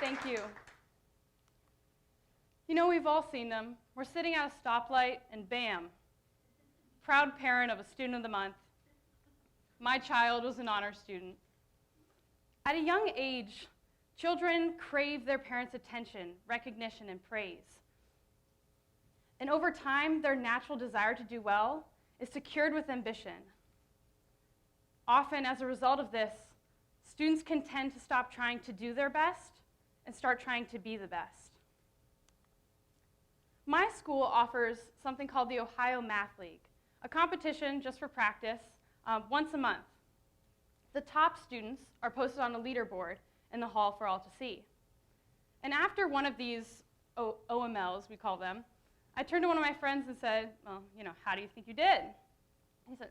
Thank you. You know, we've all seen them. We're sitting at a stoplight, and bam, proud parent of a student of the month. My child was an honor student. At a young age, children crave their parents' attention, recognition, and praise. And over time, their natural desire to do well is secured with ambition. Often, as a result of this, students can tend to stop trying to do their best and start trying to be the best. My school offers something called the Ohio Math League, a competition just for practice once a month. The top students are posted on a leaderboard in the hall for all to see. And after one of these OMLs, we call them, I turned to one of my friends and said, well, how do you think you did? He said,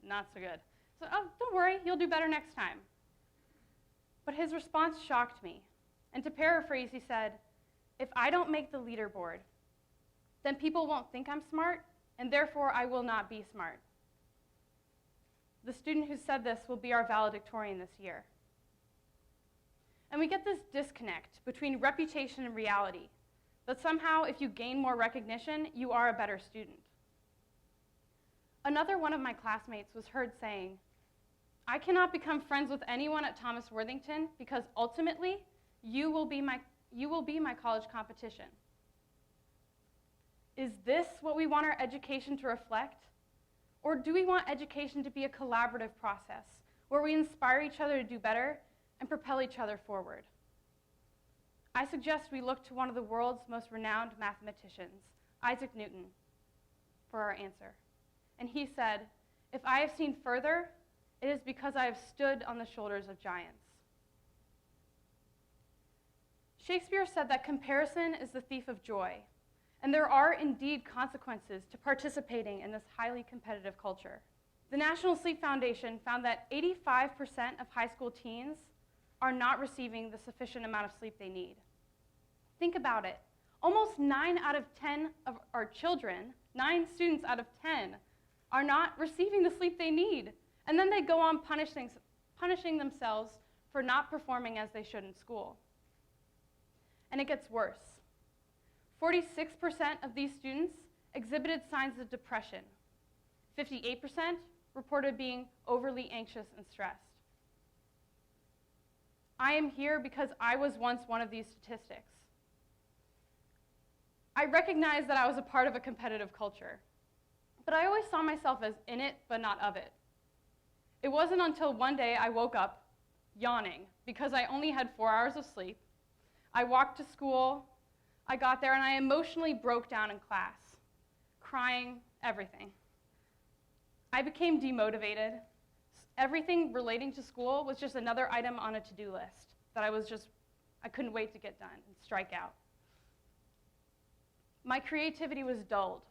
not so good. So, don't worry, you'll do better next time. But his response shocked me. And to paraphrase, he said, if I don't make the leaderboard, then people won't think I'm smart, and therefore I will not be smart. The student who said this will be our valedictorian this year. And we get this disconnect between reputation and reality, that somehow if you gain more recognition, you are a better student. Another one of my classmates was heard saying, I cannot become friends with anyone at Thomas Worthington because ultimately, you will be my college competition. Is this what we want our education to reflect? Or do we want education to be a collaborative process where we inspire each other to do better and propel each other forward? I suggest we look to one of the world's most renowned mathematicians, Isaac Newton, for our answer. And he said, if I have seen further, it is because I have stood on the shoulders of giants. Shakespeare said that comparison is the thief of joy, and there are indeed consequences to participating in this highly competitive culture. The National Sleep Foundation found that 85% of high school teens are not receiving the sufficient amount of sleep they need. Think about it. Almost 9 out of 10 of our children, 9 students out of 10, are not receiving the sleep they need. And then they go on punishing themselves for not performing as they should in school. And it gets worse. 46% of these students exhibited signs of depression. 58% reported being overly anxious and stressed. I am here because I was once one of these statistics. I recognize that I was a part of a competitive culture, but I always saw myself as in it, but not of it. It wasn't until one day I woke up yawning because I only had 4 hours of sleep. I walked to school, I got there, and I emotionally broke down in class, crying, everything. I became demotivated. Everything relating to school was just another item on a to-do list that I couldn't wait to get done and strike out. My creativity was dulled.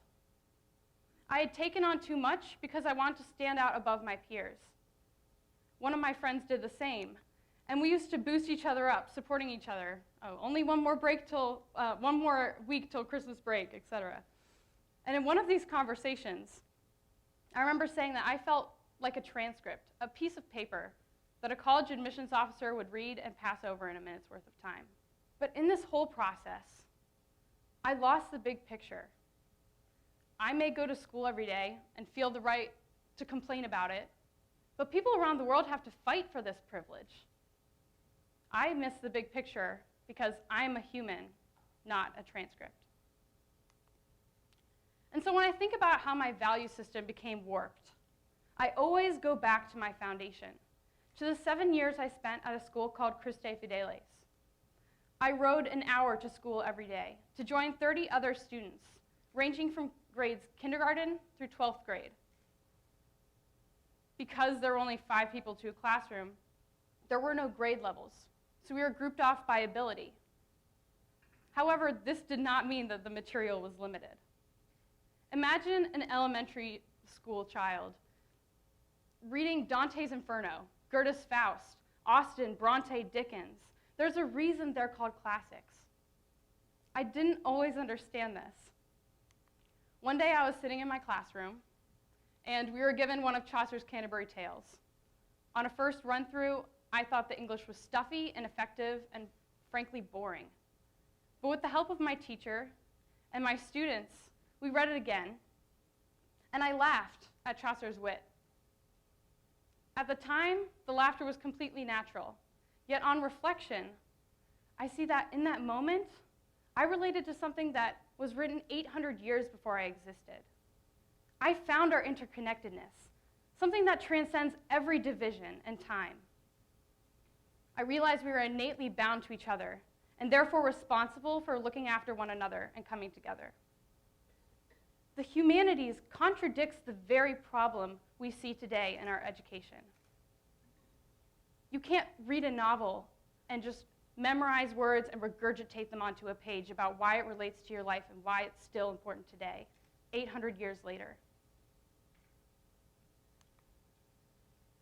I had taken on too much because I wanted to stand out above my peers. One of my friends did the same, and we used to boost each other up, supporting each other. Oh, only one more week till Christmas break, etc. And in one of these conversations, I remember saying that I felt like a transcript, a piece of paper that a college admissions officer would read and pass over in a minute's worth of time. But in this whole process, I lost the big picture. I may go to school every day and feel the right to complain about it, but people around the world have to fight for this privilege. I miss the big picture because I'm a human, not a transcript. And so when I think about how my value system became warped, I always go back to my foundation, to the 7 years I spent at a school called Christe Fideles. I rode an hour to school every day to join 30 other students, ranging from grades kindergarten through 12th grade. Because there were only 5 people to a classroom, there were no grade levels, so we were grouped off by ability. However, this did not mean that the material was limited. Imagine an elementary school child reading Dante's Inferno, Goethe's Faust, Austen, Bronte, Dickens. There's a reason they're called classics. I didn't always understand this. One day I was sitting in my classroom, and we were given one of Chaucer's Canterbury Tales. On a first run-through, I thought the English was stuffy, ineffective, and frankly boring. But with the help of my teacher and my students, we read it again, and I laughed at Chaucer's wit. At the time, the laughter was completely natural, yet on reflection, I see that in that moment, I related to something that was written 800 years before I existed. I found our interconnectedness, something that transcends every division and time. I realized we were innately bound to each other, and therefore responsible for looking after one another and coming together. The humanities contradicts the very problem we see today in our education. You can't read a novel and just memorize words and regurgitate them onto a page about why it relates to your life and why it's still important today, 800 years later.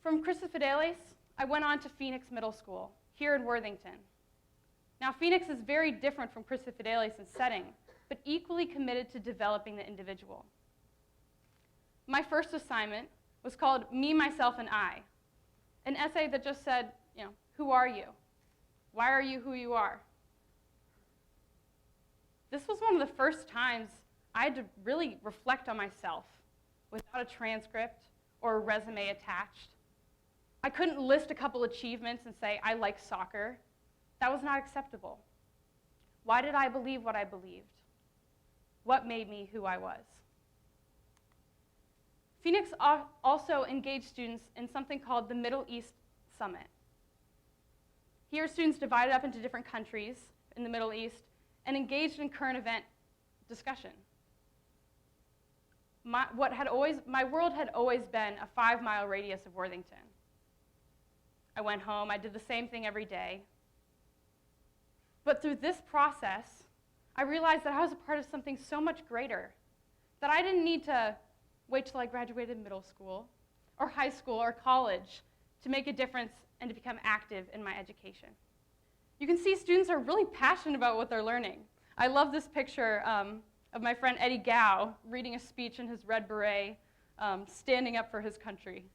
From Crucifideles, I went on to Phoenix Middle School, here in Worthington. Now, Phoenix is very different from Crucifideles in setting, but equally committed to developing the individual. My first assignment was called Me, Myself, and I, an essay that just said, who are you? Why are you who you are? This was one of the first times I had to really reflect on myself without a transcript or a resume attached. I couldn't list a couple achievements and say, I like soccer. That was not acceptable. Why did I believe what I believed? What made me who I was? Phoenix also engaged students in something called the Middle East Summit. Here, students divided up into different countries in the Middle East and engaged in current event discussion. My world had always been a 5-mile radius of Worthington. I went home, I did the same thing every day. But through this process, I realized that I was a part of something so much greater, that I didn't need to wait till I graduated middle school, or high school, or college to make a difference and to become active in my education. You can see students are really passionate about what they're learning. I love this picture of my friend Eddie Gow reading a speech in his red beret, standing up for his country.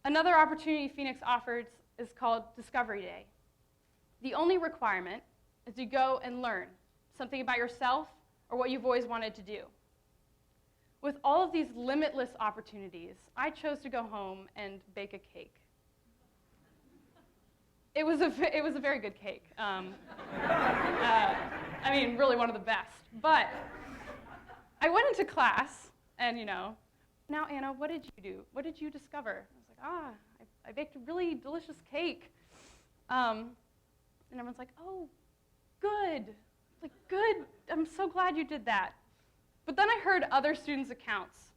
Another opportunity Phoenix offers is called Discovery Day. The only requirement is to go and learn something about yourself or what you've always wanted to do. With all of these limitless opportunities, I chose to go home and bake a cake. It was a very good cake. Really one of the best. But I went into class, and now Anna, what did you do? What did you discover? I was like, I baked a really delicious cake. And everyone's like, oh, good. Like, good. I'm so glad you did that. But then I heard other students' accounts.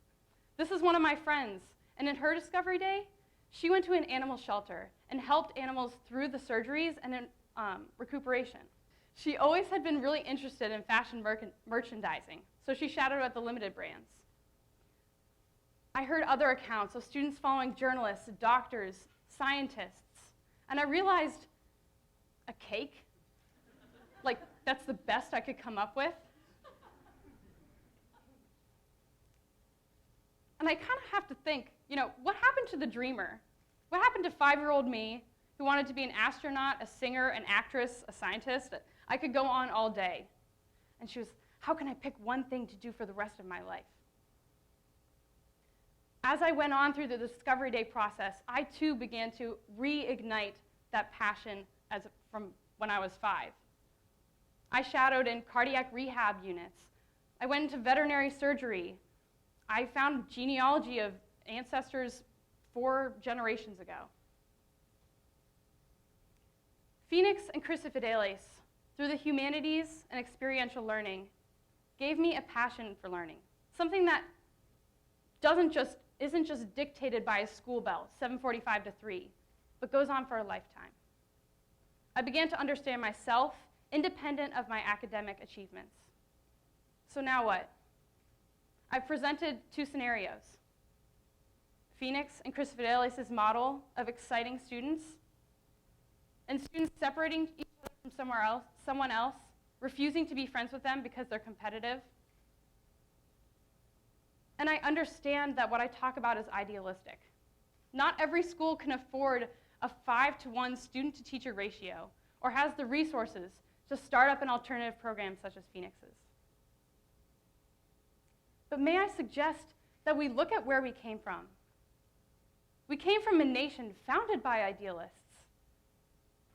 This is one of my friends, and in her Discovery Day, she went to an animal shelter and helped animals through the surgeries and in recuperation. She always had been really interested in fashion merchandising, so she shadowed at the limited brands. I heard other accounts of students following journalists, doctors, scientists, and I realized a cake? Like, that's the best I could come up with? And I kind of have to think, what happened to the dreamer? What happened to 5-year-old me who wanted to be an astronaut, a singer, an actress, a scientist? I could go on all day. And she was, how can I pick one thing to do for the rest of my life? As I went on through the Discovery Day process, I too began to reignite that passion from when I was 5. I shadowed in cardiac rehab units. I went into veterinary surgery. I found genealogy of ancestors 4 generations ago. Phoenix and Crucifideles, through the humanities and experiential learning, gave me a passion for learning, something that isn't just dictated by a school bell, 7:45 to 3, but goes on for a lifetime. I began to understand myself independent of my academic achievements. So now what? I've presented 2 scenarios. Phoenix and Crucifideles' model of exciting students, and students separating each other from someone else, refusing to be friends with them because they're competitive. And I understand that what I talk about is idealistic. Not every school can afford a 5-to-1 student-to-teacher ratio, or has the resources to start up an alternative program such as Phoenix's. But may I suggest that we look at where we came from. We came from a nation founded by idealists,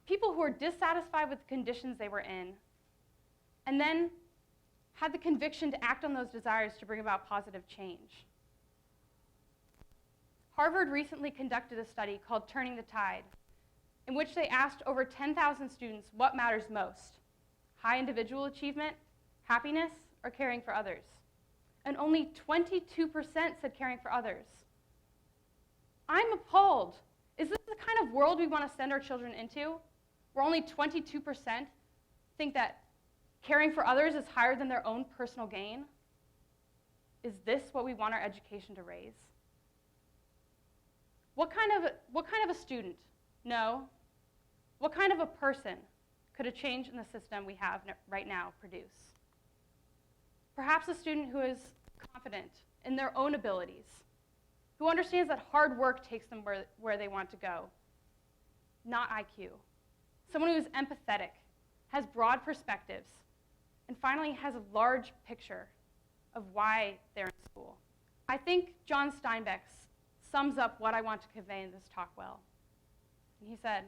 people who were dissatisfied with the conditions they were in, and then had the conviction to act on those desires to bring about positive change. Harvard recently conducted a study called Turning the Tide, in which they asked over 10,000 students what matters most: high individual achievement, happiness, or caring for others. And only 22% said caring for others. I'm appalled. Is this the kind of world we want to send our children into, where only 22% think that caring for others is higher than their own personal gain? Is this what we want our education to raise? What kind of a student, no, what kind of a person could a change in the system we have right now produce? Perhaps a student who is confident in their own abilities, who understands that hard work takes them where they want to go, not IQ. Someone who is empathetic, has broad perspectives, and finally has a large picture of why they're in school. I think John Steinbeck sums up what I want to convey in this talk well. And he said,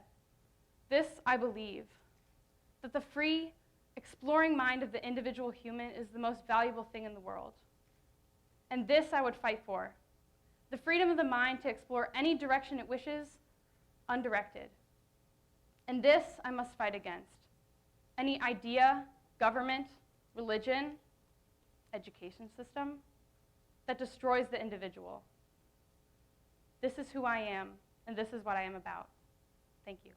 "This I believe, that the free, exploring mind of the individual human is the most valuable thing in the world. And this I would fight for, the freedom of the mind to explore any direction it wishes, undirected. And this I must fight against, any idea, government, religion, education system that destroys the individual. This is who I am, and this is what I am about." Thank you.